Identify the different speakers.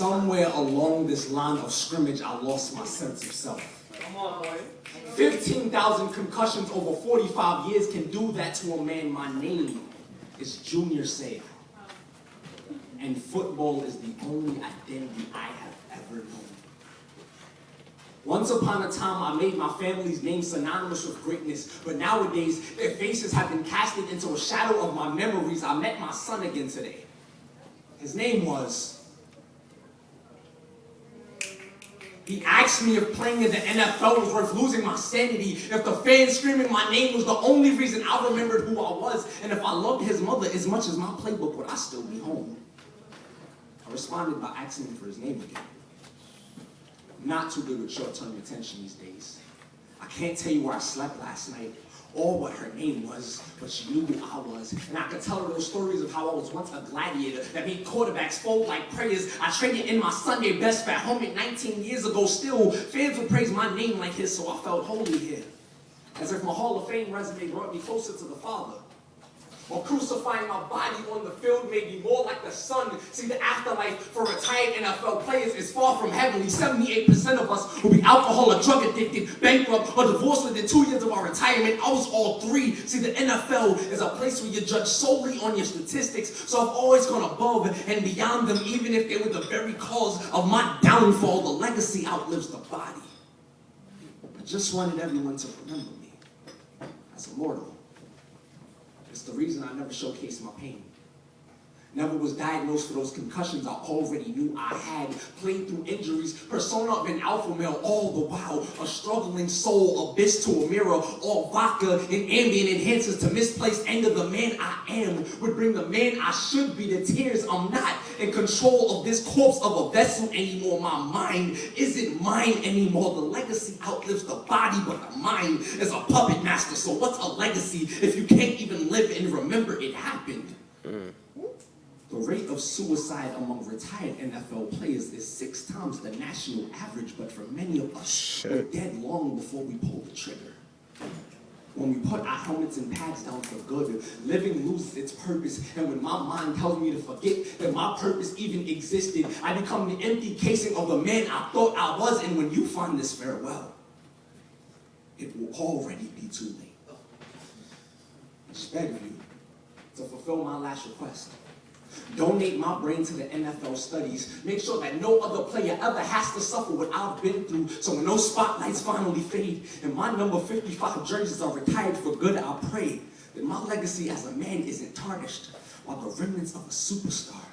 Speaker 1: Somewhere along this line of scrimmage, I lost my sense of self.
Speaker 2: Come on, boy.
Speaker 1: 15,000 concussions over 45 years can do that to a man. My name is Junior Seau. And football is the only identity I have ever known. Once upon a time, I made my family's name synonymous with greatness, but nowadays, their faces have been casted into a shadow of my memories. I met my son again today. His name was... He asked me if playing in the NFL was worth losing my sanity, if the fans screaming my name was the only reason I remembered who I was, and if I loved his mother as much as my playbook, would I still be home? I responded by asking him for his name again. I'm not too good with short-term attention these days. I can't tell you where I slept last night or what her name was, but she knew who I was. And I could tell her those stories of how I was once a gladiator that made quarterbacks fold like prayers. I traded in my Sunday best for a helmet 19 years ago. Still, fans would praise my name like his, so I felt holy here. As if my Hall of Fame resume brought me closer to the Father. Or crucifying my body on the field made me more like the Son. See, the afterlife for retired NFL players is far from heavenly. 78% of us will be alcohol or drug addicted, bankrupt, or divorced within 2 years of our retirement. I was all three. See, the NFL is a place where you're judged solely on your statistics. So I've always gone above and beyond them, even if they were the very cause of my downfall. The legacy outlives the body. I just wanted everyone to remember me as immortal. It's the reason I never showcased my pain. Never was diagnosed for those concussions I already knew I had. Played through injuries, persona of an alpha male, all the while a struggling soul, abyss to a mirror, all vodka and ambient enhancers to misplaced anger. The man I am would bring the man I should be to tears. I'm not in control of this corpse of a vessel anymore. My mind isn't mine anymore. The legacy outlives the body, but the mind is a puppet master. So what's a legacy if you can't even live and remember it happened? The rate of suicide among retired NFL players is 6 times the national average, but for many of us, we're dead long before we pull the trigger. When we put our helmets and pads down for good, living loses its purpose, and when my mind tells me to forget that my purpose even existed, I become the empty casing of the man I thought I was, and when you find this farewell, it will already be too late. I just beg of you to fulfill my last request. Donate my brain to the NFL studies. Make sure that no other player ever has to suffer what I've been through. So when those spotlights finally fade and my number 55 jerseys are retired for good, I pray that my legacy as a man isn't tarnished while the remnants of a superstar